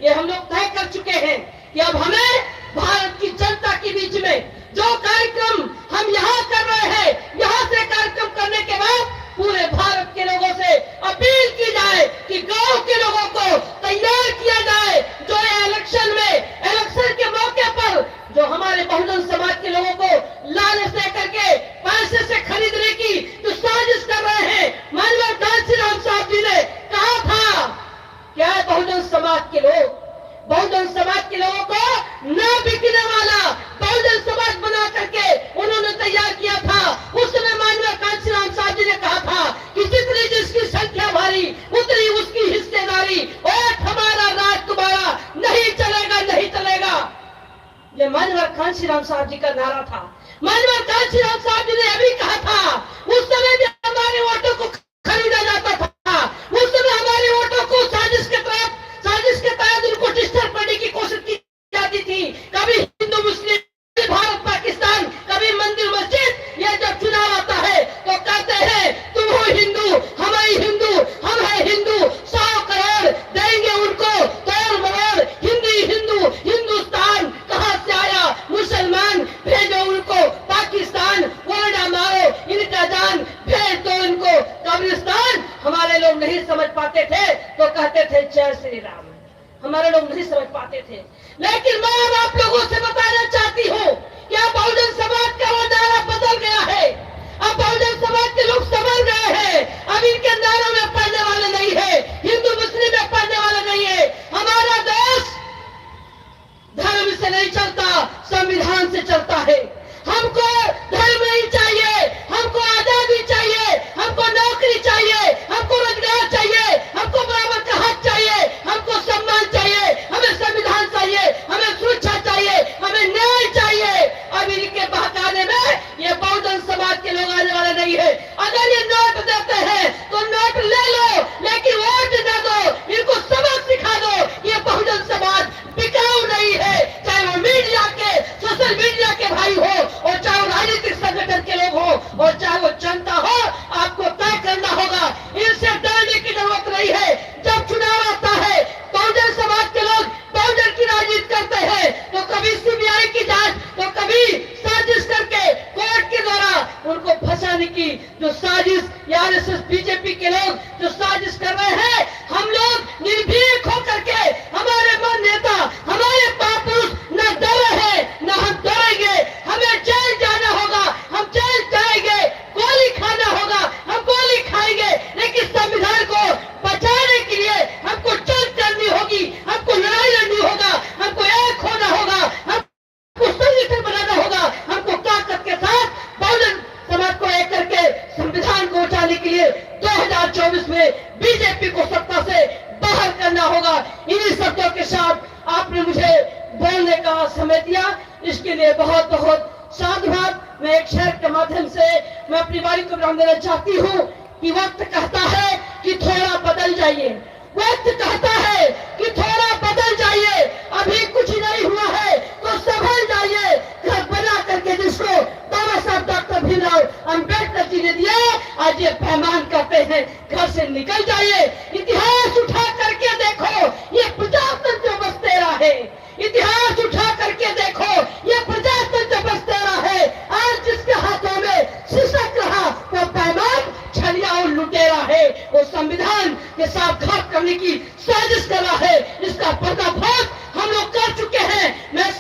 ये हम लोग तय कर चुके हैं कि अब हमें भारत की जनता के बीच में जो कार्यक्रम हम यहाँ कर रहे हैं, यहाँ से कार्यक्रम करने के बाद पूरे भारत के लोगों से अपील की जाए कि गांव के लोगों को तैयार किया जाए, जो इलेक्शन के मौके पर जो हमारे बहुजन समाज के लोगों को लालच दे करके पैसे से खरीदने की जो साजिश कर रहे हैं। माननीय कांशीराम साहब जी ने कहा था, क्या बहुजन समाज के लोगों को न बिकने वाला बहुजन समाज बना करके उन्होंने तैयार किया था। उस समय माननीय कांशीराम साहब जी ने कहा था कि जितनी जिसकी संख्या भारी उतनी उसकी हिस्सेदारी, और हमारा राज तुम्हारा नहीं चलेगा, नहीं चलेगा। ये माननीय कांशीराम साहब जी का नारा था। माननीय कांशीराम साहब जी ने अभी कहा था, उस समय भी हमारे वोटों को खरीदा जाता था, उस समय हमारे वोटों को साजिश के तहत उनको डिस्टर्ब करने की कोशिश की जाती थी। कभी हिंदू मुस्लिम, भारत पाकिस्तान, कभी मंदिर मस्जिद। ये जब चुनाव आता है तो कहते हैं तुम हो हिंदू, हम है हिंदू, 100 करोड़ देंगे उनको, तोड़ मरोड़, हिंदू हिंदुस्तान कहां से आया, मुसलमान भेजो उनको पाकिस्तान, वरना मारो इनका जान, भेज दो इनको कब्रिस्तान। हमारे लोग नहीं समझ पाते थे तो कहते थे जय श्री राम। हमारे लोग नहीं समझ पाते थे, लेकिन मैं अब आप लोगों से बताना चाहती हूँ कि अब बहुजन समाज का वो नारा बदल गया है। अब बहुजन समाज के लोग समझ गए हैं, अब इनके नारों में पढ़ने वाले नहीं है, हिंदू मुस्लिम में पढ़ने वाले नहीं है। हमारा देश धर्म से नहीं चलता, संविधान से चलता है। हमको धर्म नहीं चाहिए, हमको आजादी चाहिए, हमको नौकरी चाहिए, हमको रोजगार चाहिए, हमको बराबर का हक चाहिए, हमको सम्मान चाहिए, हमें संविधान चाहिए, हमें सुरक्षा चाहिए, हमें न्याय चाहिए। अब इनके बहकाने में ये बहुजन समाज के लोग आने वाले नहीं है। अगर ये नोट देते हैं तो नोट ले लो, लेकिन वोट न दो, इनको सबक सिखा दो। ये बहुजन समाज बिकाऊ नहीं है, चाहे वो मीडिया के, सोशल मीडिया के भाई हो, और चाहे वो राजनीतिक संगठन के लोग हो, और चाहे वो जनता हो। आपको तय करना होगा, इनसे डरने की जरूरत नहीं है। जब चुनाव आता है, बहुजन समाज के लोग बहुजन की राजनीति करते हैं, तो कभी सीबीआई की जांच, तो कभी साजिश करके कोर्ट के द्वारा उनको फंसाने की जो साजिश, आरएसएस बीजेपी के लोग जो साजिश कर रहे हैं, हम लोग निर्भीक होकर के, हमारे मन नेता, हमारे महापुरुष न डरे हैं, न हम डरेंगे। हमें जेल जाना होगा, हम जेल जाएंगे, गोली खाना होगा, हम गोली खाएंगे, लेकिन संविधान को बचाने के लिए हमको जंग करनी होगी, हमको लड़ाई लड़नी होगा, हमको एक होना होगा, हमको संगठन बनाना होगा, हमको ताकत के साथ बहुजन समाज को एक करके संविधान को बचाने के लिए 2024 में बीजेपी को सत्ता से बाहर करना होगा। इन्हीं शब्दों के साथ आपने मुझे बोलने का समय दिया, इसके लिए बहुत बहुत साधुवाद। मैं एक शेर के माध्यम से मैं अपनी बारी को विराम देना चाहती हूँ कि वक्त कहता है कि थोड़ा बदल जाइए, वक्त कहता है कि थोड़ा बदल जाइए, अभी कुछ नहीं हुआ है तो संभल जाइए। घर बना करके जिसको बाबा साहब डॉक्टर भीमराव अंबेडकर जी ने दिया, आज ये पैमान करते हैं, घर से निकल जाइए। इतिहास उठा करके देखो, ये प्रजातंत्र बस तेरा है। इतिहास उठा करके देखो, ये प्रजातंत्र बस तेरा है। आज जिसके हाथों में शीशक रहा वो पैमान, छलिया और लुटेरा है। वो संविधान के साथ घात करने की साजिश कर रहा है, इसका पर्दाफाश हम लोग कर चुके हैं। मैं